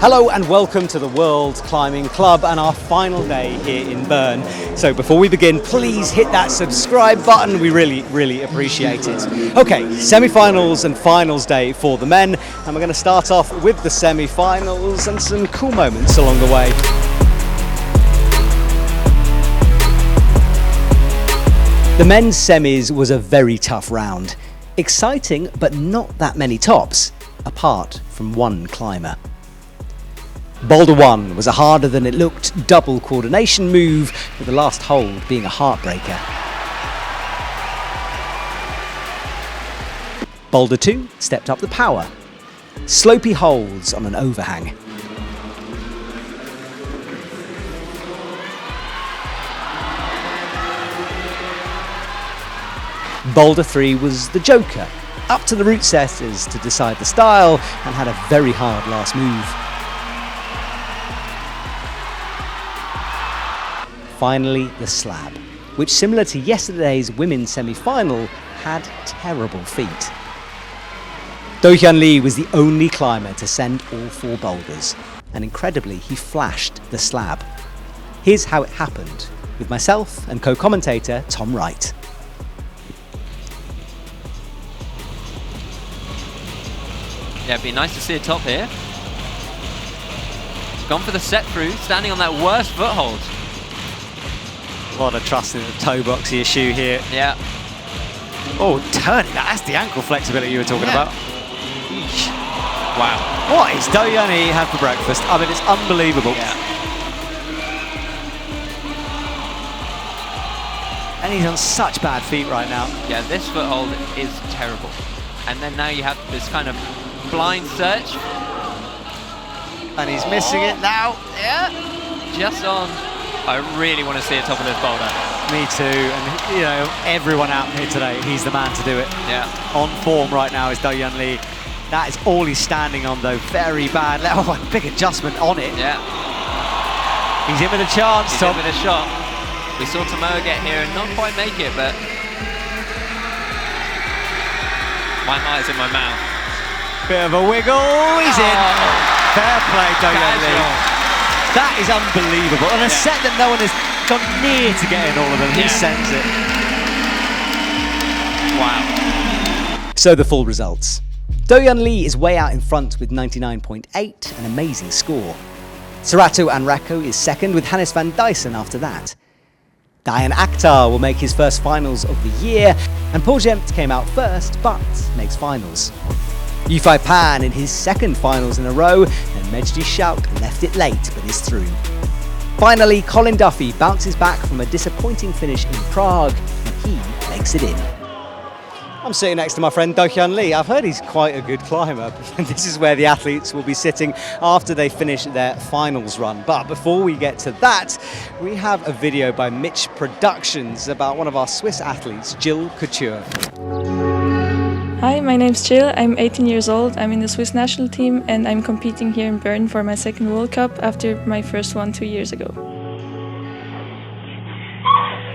Hello and welcome to the World Climbing Club and our final day here in Bern. So before we begin, please hit that subscribe button. We really appreciate it. Okay, semi-finals and finals day for the men, and we're going to start off with the semi-finals and some cool moments along the way. The men's semis was a very tough round. Exciting, but not that many tops, apart from one climber. Boulder 1 was a harder than it looked double coordination move, with the last hold being a heartbreaker. Boulder 2 stepped up the power. Slopey holds on an overhang. Boulder 3 was the joker, up to the route setters to decide the style, and had a very hard last move. Finally, the slab, which, similar to yesterday's women's semi-final, had terrible feet. Do-Hyun Lee was the only climber to send all 4 boulders, and incredibly, he flashed the slab. Here's how it happened, with myself and co-commentator Tom Wright. Yeah, it'd be nice to see a top here. Gone for the set through, standing on that worst foothold. A lot of trust in the toe boxy issue here. Yeah. Oh, turning, that's the ankle flexibility you were talking about. Eesh. Wow. What is Do-Hyun Lee had for breakfast? I mean, it's unbelievable. Yeah. And he's on such bad feet right now. Yeah, this foothold is terrible. And then now you have this kind of blind search. And he's missing it now. Yeah. Just on. I really want to see a top of this boulder. Me too, and you know, everyone out here today, he's the man to do it. Yeah. On form right now is Do-Hyun Lee. That is all he's standing on though, very bad. Oh, a big adjustment on it. Yeah. He's in with a chance, He's Tom. in with a shot. We saw Tomoa get here and not quite make it, but my heart is in my mouth. Bit of a wiggle, he's in. Fair play, Do-Hyun Lee. That is unbelievable, and a set that no one has gone near to getting all of them. He sends it. Wow. So the full results. Do-Hyun Lee is way out in front with 99.8, an amazing score. Serato Anrako is second with Hannes van Dyssen after that. Dayan Akhtar will make his first finals of the year, and Paul Gempt came out first, but makes finals. Yufei Pan in his second finals in a row, and Mejdi Schauk left it late but is through. Finally, Colin Duffy bounces back from a disappointing finish in Prague, and he makes it in. I'm sitting next to my friend Do-Hyun Lee. I've heard he's quite a good climber. This is where the athletes will be sitting after they finish their finals run. But before we get to that, we have a video by Mitch Productions about one of our Swiss athletes, Jil Couture. Hi, my name's Jil. I'm 18 years old. I'm in the Swiss national team and I'm competing here in Bern for my second World Cup after my first one 2 years ago.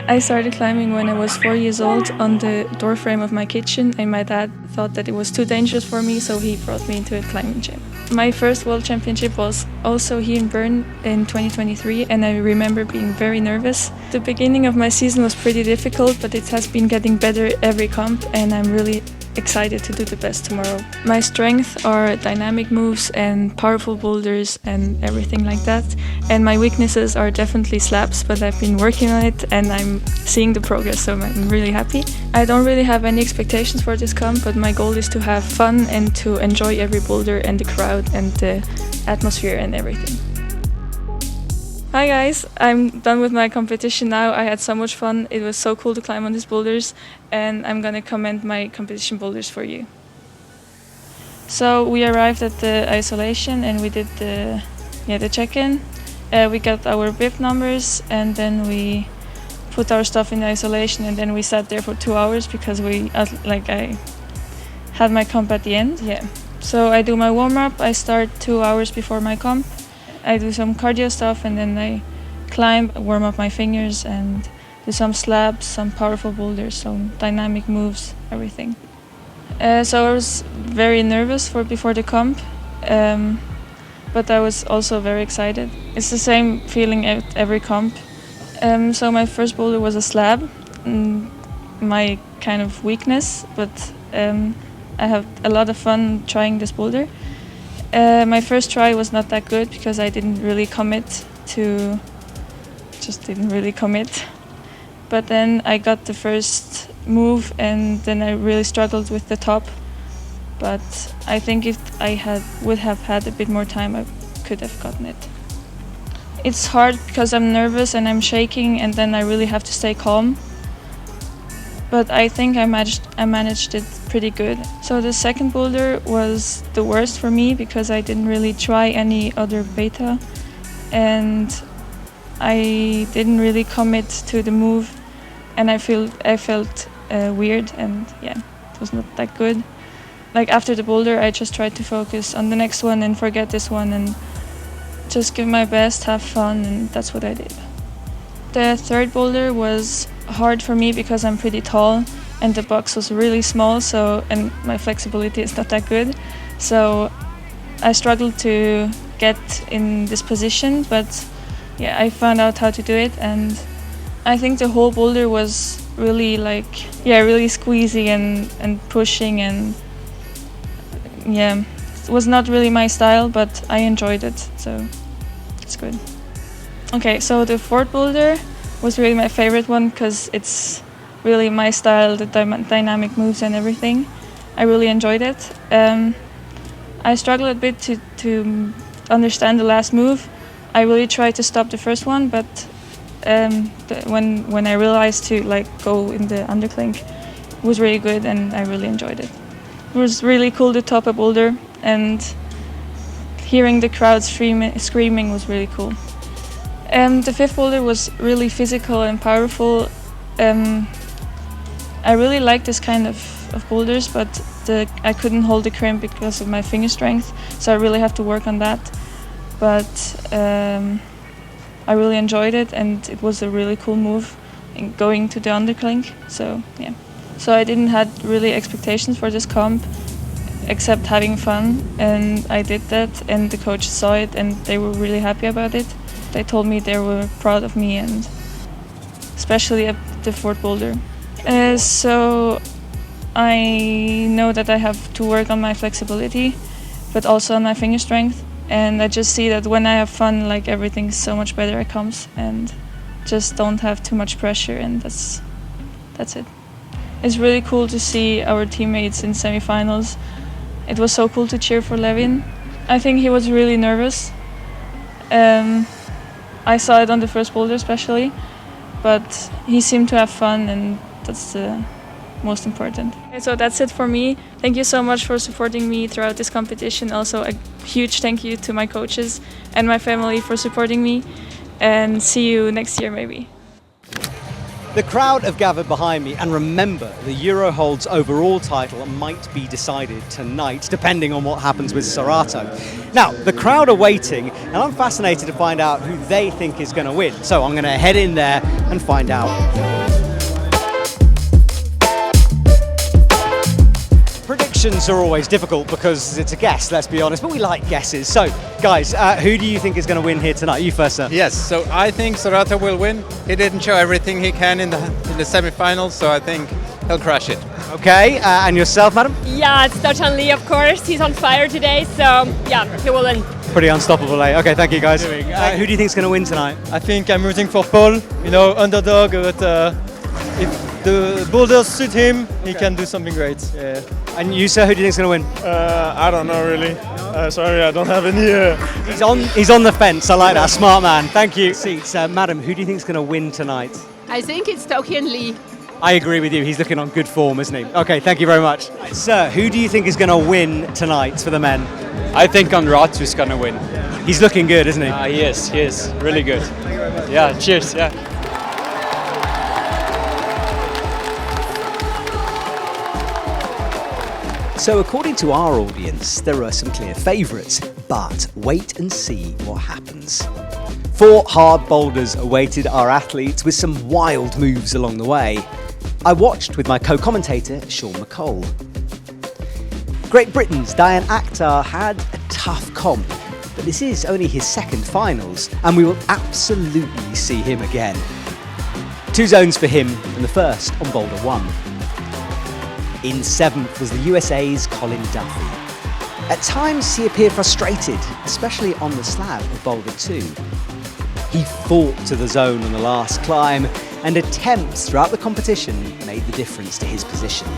I started climbing when I was 4 years old on the door frame of my kitchen, and my dad thought that it was too dangerous for me, so he brought me into a climbing gym. My first World Championship was also here in Bern in 2023, and I remember being very nervous. The beginning of my season was pretty difficult, but it has been getting better every comp, and I'm really excited to do the best tomorrow. My strengths are dynamic moves and powerful boulders and everything like that. And my weaknesses are definitely slabs, but I've been working on it and I'm seeing the progress, so I'm really happy. I don't really have any expectations for this comp, but my goal is to have fun and to enjoy every boulder and the crowd and the atmosphere and everything. Hi guys, I'm done with my competition now. I had so much fun. It was so cool to climb on these boulders, and I'm gonna comment my competition boulders for you. So we arrived at the isolation and we did the check-in. We got our bib numbers and then we put our stuff in the isolation, and then we sat there for 2 hours because I had my comp at the end. Yeah. So I do my warm-up. I start 2 hours before my comp. I do some cardio stuff and then I climb, warm up my fingers and do some slabs, some powerful boulders, some dynamic moves, everything. So I was very nervous before the comp. but I was also very excited. It's the same feeling at every comp. So my first boulder was a slab, my kind of weakness, but I have a lot of fun trying this boulder. My first try was not that good because I didn't really commit. But then I got the first move, and then I really struggled with the top. But I think if I would have had a bit more time, I could have gotten it. It's hard because I'm nervous and I'm shaking, and then I really have to stay calm. But I think I managed it pretty good. So the second boulder was the worst for me because I didn't really try any other beta, and I didn't really commit to the move, and I felt weird, and yeah, it was not that good. Like after the boulder, I just tried to focus on the next one and forget this one and just give my best, have fun, and that's what I did. The third boulder was hard for me because I'm pretty tall and the box was really small, and my flexibility is not that good. So I struggled to get in this position, but yeah, I found out how to do it, and I think the whole boulder was really really squeezy and pushing, and yeah, it was not really my style, but I enjoyed it, so it's good. Okay, so the fourth boulder was really my favorite one because it's really my style, the dynamic moves and everything. I really enjoyed it. I struggled a bit to understand the last move. I really tried to stop the first one, but when I realized to go in the underclink, it was really good and I really enjoyed it. It was really cool to top a boulder, and hearing the crowd screaming was really cool. The fifth boulder was really physical and powerful. I really like this kind of boulders, but I couldn't hold the crimp because of my finger strength, so I really have to work on that. But I really enjoyed it, and it was a really cool move in going to the underclink. So yeah, so I didn't had really expectations for this comp, except having fun, and I did that, and the coach saw it, and they were really happy about it. They told me they were proud of me, and especially at the fourth boulder. So I know that I have to work on my flexibility, but also on my finger strength. And I just see that when I have fun, everything's so much better it comes, and just don't have too much pressure, and that's it. It's really cool to see our teammates in semifinals. It was so cool to cheer for Levin. I think he was really nervous. I saw it on the first boulder especially, but he seemed to have fun, and that's the most important. So that's it for me. Thank you so much for supporting me throughout this competition. Also a huge thank you to my coaches and my family for supporting me, and see you next year maybe. The crowd have gathered behind me, and remember, the Eurohold's overall title might be decided tonight, depending on what happens with Sorato. Now, the crowd are waiting, and I'm fascinated to find out who they think is going to win. So I'm going to head in there and find out. Predictions are always difficult because it's a guess, let's be honest, but we like guesses. So, guys, who do you think is going to win here tonight? You first, sir. Yes, so I think Sorato will win. He didn't show everything he can in the semi-finals, so I think he'll crush it. Okay, and yourself, madam? Yeah, it's Dachan Lee, of course. He's on fire today, so yeah, he will win. Pretty unstoppable, eh? Okay, thank you, guys. Who do you think is going to win tonight? I think I'm rooting for Paul, underdog, but if the boulders suit him, he can do something great. Yeah. And you, sir, who do you think is going to win? I don't know really. Sorry, I don't have any. He's on the fence. I like that. Smart man. Thank you. Seats, madam. Who do you think is going to win tonight? I think it's Dachan Lee. I agree with you. He's looking on good form, isn't he? Okay, thank you very much. Sir, who do you think is going to win tonight for the men? I think Conrad is going to win. He's looking good, isn't he? He is. Really good. Yeah, cheers. Yeah. So according to our audience, there are some clear favourites, but wait and see what happens. 4 hard boulders awaited our athletes with some wild moves along the way. I watched with my co-commentator, Sean McColl. Great Britain's Diane Akhtar had a tough comp. but this is only his second finals, and we will absolutely see him again. 2 zones for him, and the first on Boulder 1. In 7th was the USA's Colin Duffy. At times he appeared frustrated, especially on the slab of Boulder 2. He fought to the zone on the last climb, and attempts throughout the competition made the difference to his position.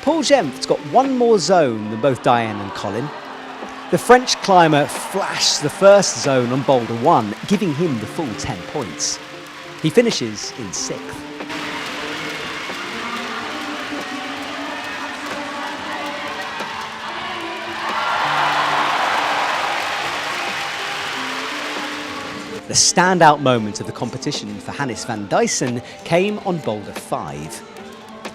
Paul Gemft's got one more zone than both Diane and Colin. The French climber flashed the first zone on Boulder 1, giving him the full 10 points. He finishes in 6th. The standout moment of the competition for Hannes van Duysen came on Boulder 5.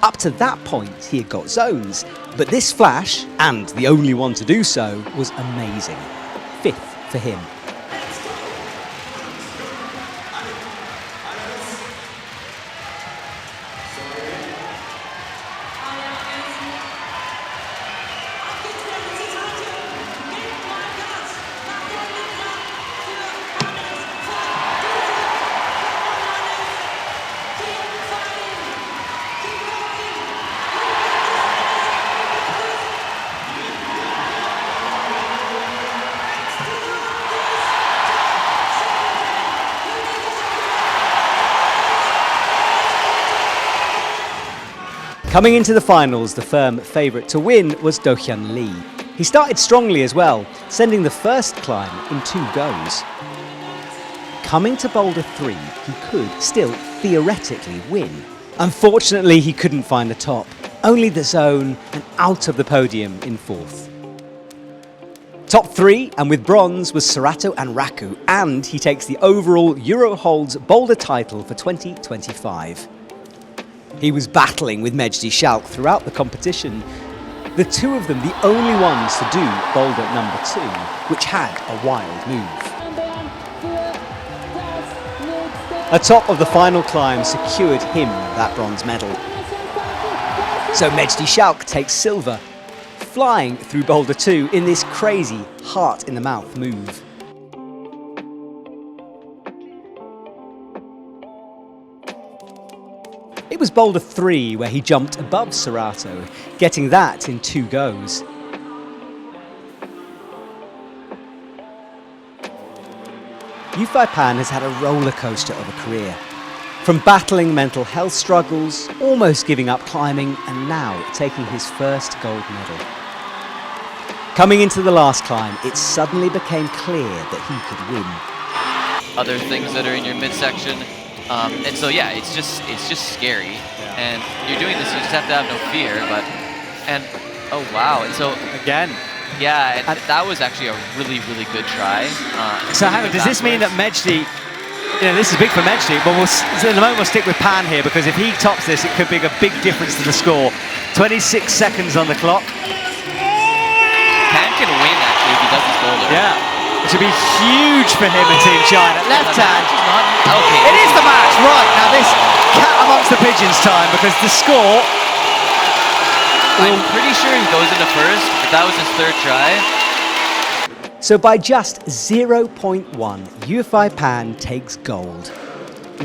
Up to that point, he had got zones, but this flash, and the only one to do so, was amazing. 5th for him. Coming into the finals, the firm favourite to win was Do-Hyun Lee. He started strongly as well, sending the first climb in 2 goes. Coming to Boulder 3, he could still theoretically win. Unfortunately, he couldn't find the top, only the zone and out of the podium in 4th. Top 3, and with bronze, was Serato and Raku, and he takes the overall Euroholds Boulder title for 2025. He was battling with Mejdi Schalk throughout the competition, the 2 of them the only ones to do Boulder number 2, which had a wild move. Atop of the final climb secured him that bronze medal. So Mejdi Schalk takes silver, flying through Boulder 2 in this crazy heart-in-the-mouth move. It was Boulder 3 where he jumped above Serato, getting that in 2 goes. Yufei Pan has had a roller coaster of a career. From battling mental health struggles, almost giving up climbing, and now taking his first gold medal. Coming into the last climb, it suddenly became clear that he could win. Other things that are in your midsection. And so yeah, it's just scary, and you're doing this. You just have to have no fear. Oh wow! And so again, yeah, and that was actually a really good try. So hang on, does this mean that Mejdi? This is big for Mejdi, but at the moment we'll stick with Pan here, because if he tops this, it could make a big difference to the score. 26 seconds on the clock. Pan can win actually if he does this boulder. Yeah. It should be huge for him in Team China. Left hand. Okay. It is the match, right. Now this cat amongst the pigeons time, because the score... I'm pretty sure he goes into first, but that was his 3rd try. So by just 0.1, Yufei Pan takes gold.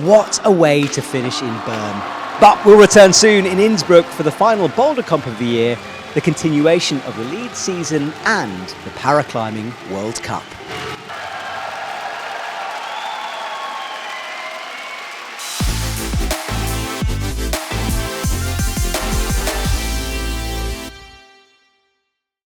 What a way to finish in Bern. But we'll return soon in Innsbruck for the final Boulder Comp of the year, the continuation of the lead season and the Paraclimbing World Cup.